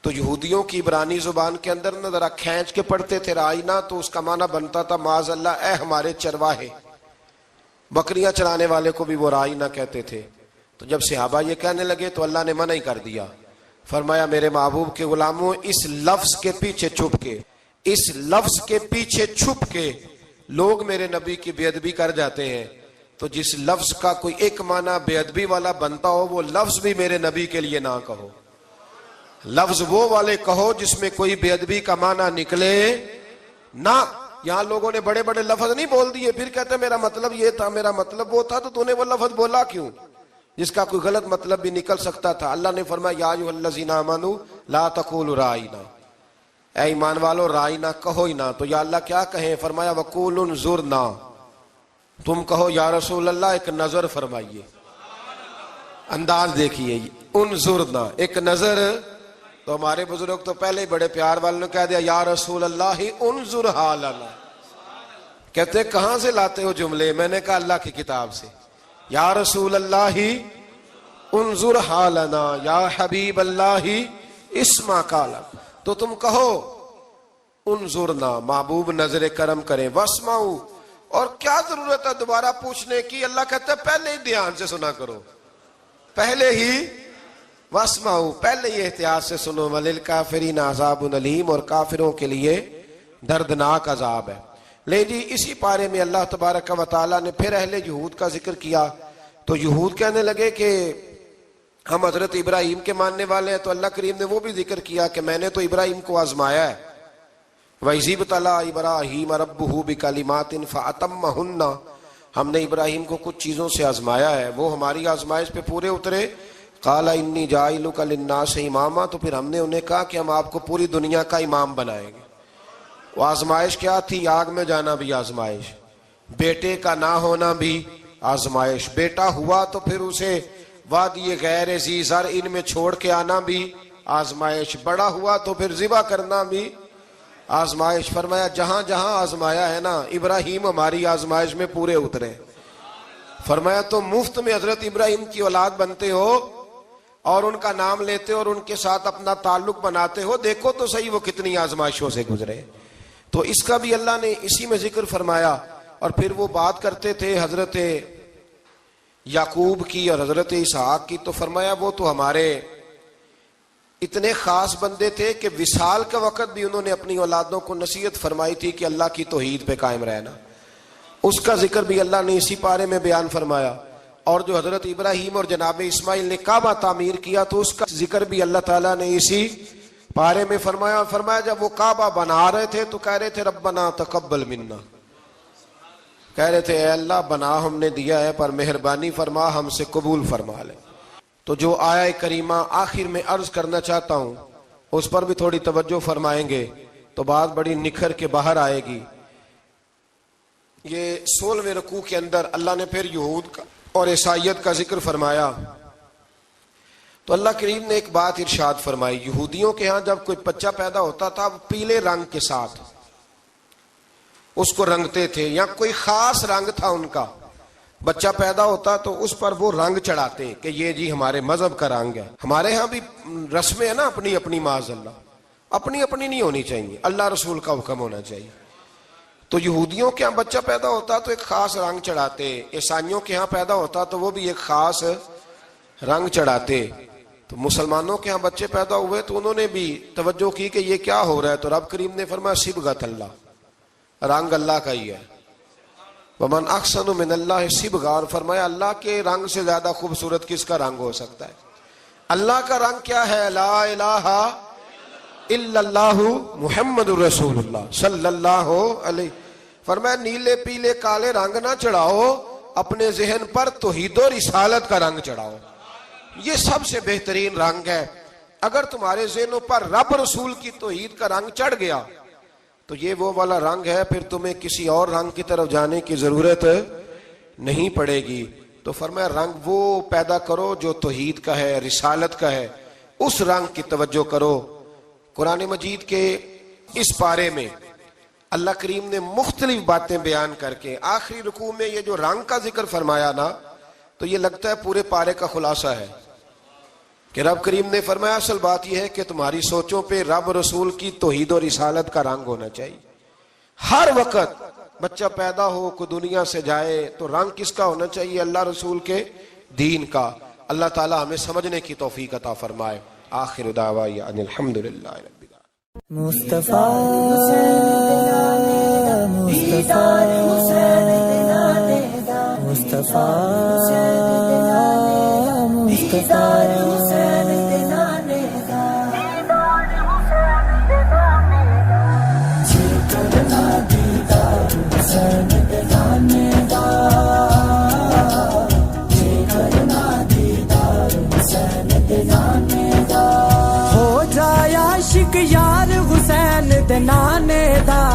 تو یہودیوں کی عبرانی زبان کے اندر نہ ذرا کھینچ کے پڑھتے تھے رائینا، تو اس کا معنی بنتا تھا معاذ اللہ اے ہمارے چرواہے، بکریاں چرانے والے کو بھی وہ رائینا کہتے تھے۔ تو جب صحابہ یہ کہنے لگے تو اللہ نے منع ہی کر دیا، فرمایا میرے محبوب کے غلاموں اس لفظ کے پیچھے چھپ کے لوگ میرے نبی کی بے ادبی کر جاتے ہیں۔ تو جس لفظ کا کوئی ایک معنی بے ادبی والا بنتا ہو وہ لفظ بھی میرے نبی کے لیے نہ کہو، لفظ وہ والے کہو جس میں کوئی بے ادبی کا معنی نکلے نہ۔ یہاں لوگوں نے بڑے بڑے لفظ نہیں بول دیے، پھر کہتے میرا مطلب یہ تھا، میرا مطلب وہ تھا، تو تو نے وہ لفظ بولا کیوں جس کا کوئی غلط مطلب بھی نکل سکتا تھا۔ اللہ نے فرمایا یا ایھا الذین آمنوا لا تقولوا رائینا، اے ایمان والو رائینا کہو ہی نہ۔ تو یا اللہ کیا کہیں؟ فرمایا وقولوا انظرنا، تم کہو یا رسول اللہ ایک نظر فرمائیے۔ انداز دیکھیے، انظرنا ایک نظر۔ تو ہمارے بزرگ تو پہلے ہی بڑے پیار والوں نے کہہ دیا یا رسول اللہ انظر حالنا۔ کہتے کہاں سے لاتے ہو جملے؟ میں نے کہا اللہ کی کتاب سے۔ یا رسول اللہ انظر حالنا یا حبیب اللہ اسمع قالا، تو تم کہو انظرنا، محبوب نظر کرم کریں، واسمعوا، اور کیا ضرورت ہے دوبارہ پوچھنے کی؟ اللہ کہتا ہے پہلے ہی دھیان سے سنا کرو، پہلے ہی واسمعوا، پہلے ہی احتیاط سے سنو، وللکافرین عذاب علیم، اور کافروں کے لیے دردناک عذاب ہے۔ لے جی اسی پارے میں اللہ تبارک و تعالیٰ نے پھر اہل یہود کا ذکر کیا۔ تو یہود کہنے لگے کہ ہم حضرت ابراہیم کے ماننے والے ہیں، تو اللہ کریم نے وہ بھی ذکر کیا کہ میں نے تو ابراہیم کو آزمایا ہے، وَإِذِ ابْتَلَىٰ إِبْرَاهِيمَ رَبُّهُ بِكَلِمَاتٍ فَأَتَمَّهُنَّ، ہم نے ابراہیم کو کچھ چیزوں سے آزمایا ہے، وہ ہماری آزمائش پہ پورے اترے۔ قَالَ إِنِّي جَاعِلُكَ لِلنَّاسِ إِمَامًا، تو پھر ہم نے انہیں کہا کہ ہم آپ کو پوری دنیا کا امام بنائیں گے۔ وہ آزمائش کیا تھی؟ آگ میں جانا بھی آزمائش، بیٹے کا نہ ہونا بھی آزمائش، بیٹا ہوا تو پھر اسے وادی غیر ذی زرع میں چھوڑ کے آنا بھی آزمائش، بڑا ہوا تو پھر ذبح کرنا بھی آزمائش۔ فرمایا جہاں جہاں آزمایا ہے نا ابراہیم ہماری آزمائش میں پورے اترے۔ فرمایا تو مفت میں حضرت ابراہیم کی اولاد بنتے ہو اور ان کا نام لیتے اور ان کے ساتھ اپنا تعلق بناتے ہو، دیکھو تو صحیح وہ کتنی آزمائشوں سے گزرے۔ تو اس کا بھی اللہ نے اسی میں ذکر فرمایا۔ اور پھر وہ بات کرتے تھے حضرت یعقوب کی اور حضرت اسحاق کی، تو فرمایا وہ تو ہمارے اتنے خاص بندے تھے کہ وصال کے وقت بھی انہوں نے اپنی اولادوں کو نصیحت فرمائی تھی کہ اللہ کی توحید پہ قائم رہنا، اس کا ذکر بھی اللہ نے اسی پارے میں بیان فرمایا۔ اور جو حضرت ابراہیم اور جناب اسماعیل نے کعبہ تعمیر کیا تو اس کا ذکر بھی اللہ تعالیٰ نے اسی پارے میں فرمایا جب وہ کعبہ بنا رہے تھے تو کہہ رہے تھے ربنا تقبل منا، کہہ رہے تھے اے اللہ بنا ہم نے دیا ہے پر مہربانی فرما ہم سے قبول فرما لے۔ تو جو آیہ کریمہ آخر میں عرض کرنا چاہتا ہوں اس پر بھی تھوڑی توجہ فرمائیں گے تو بات بڑی نکھر کے باہر آئے گی۔ یہ 16ویں رکوع کے اندر اللہ نے پھر یہود کا اور عیسائیت کا ذکر فرمایا تو اللہ کریم نے ایک بات ارشاد فرمائی، یہودیوں کے ہاں جب کوئی بچہ پیدا ہوتا تھا وہ پیلے رنگ کے ساتھ اس کو رنگتے تھے، یا کوئی خاص رنگ تھا ان کا، بچہ پیدا ہوتا تو اس پر وہ رنگ چڑھاتے کہ یہ جی ہمارے مذہب کا رنگ ہے۔ ہمارے ہاں بھی رسمیں ہیں نا اپنی اپنی، معاذ اللہ اپنی اپنی نہیں ہونی چاہیے، اللہ رسول کا حکم ہونا چاہیے۔ تو یہودیوں کے ہاں بچہ پیدا ہوتا تو ایک خاص رنگ چڑھاتے، عیسائیوں کے ہاں پیدا ہوتا تو وہ بھی ایک خاص رنگ چڑھاتے۔ تو مسلمانوں کے ہاں بچے پیدا ہوئے تو انہوں نے بھی توجہ کی کہ یہ کیا ہو رہا ہے، تو رب کریم نے فرمایا صبغۃ اللہ، رنگ اللہ کا ہی ہے۔ ومن احسن من اللہ صبغہ، اور فرمایا اللہ کے رنگ سے زیادہ خوبصورت کس کا رنگ ہو سکتا ہے؟ اللہ کا رنگ کیا ہے؟ لا الہ الا اللہ محمد الرسول اللہ صلی اللہ علیہ۔ فرمایا نیلے پیلے کالے رنگ نہ چڑھاؤ، اپنے ذہن پر توحید و رسالت کا رنگ چڑھاؤ، یہ سب سے بہترین رنگ ہے۔ اگر تمہارے ذہنوں پر رب رسول کی توحید کا رنگ چڑھ گیا تو یہ وہ والا رنگ ہے، پھر تمہیں کسی اور رنگ کی طرف جانے کی ضرورت نہیں پڑے گی۔ تو فرمایا رنگ وہ پیدا کرو جو توحید کا ہے، رسالت کا ہے، اس رنگ کی توجہ کرو۔ قرآن مجید کے اس پارے میں اللہ کریم نے مختلف باتیں بیان کر کے آخری رکوع میں یہ جو رنگ کا ذکر فرمایا نا، تو یہ لگتا ہے پورے پارے کا خلاصہ ہے کہ رب کریم نے فرمایا اصل بات یہ ہے کہ تمہاری سوچوں پہ رب رسول کی توحید و رسالت کا رنگ ہونا چاہیے۔ ہر وقت بچہ پیدا ہو کوئی دنیا سے جائے تو رنگ کس کا ہونا چاہیے؟ اللہ رسول کے دین کا۔ اللہ تعالی ہمیں سمجھنے کی توفیق عطا فرمائے۔ آخر دعوانا ان الحمدللہ رب العالمین۔
مصطفیٰ ہو جائے عاشق یار حسین دے نانے دا،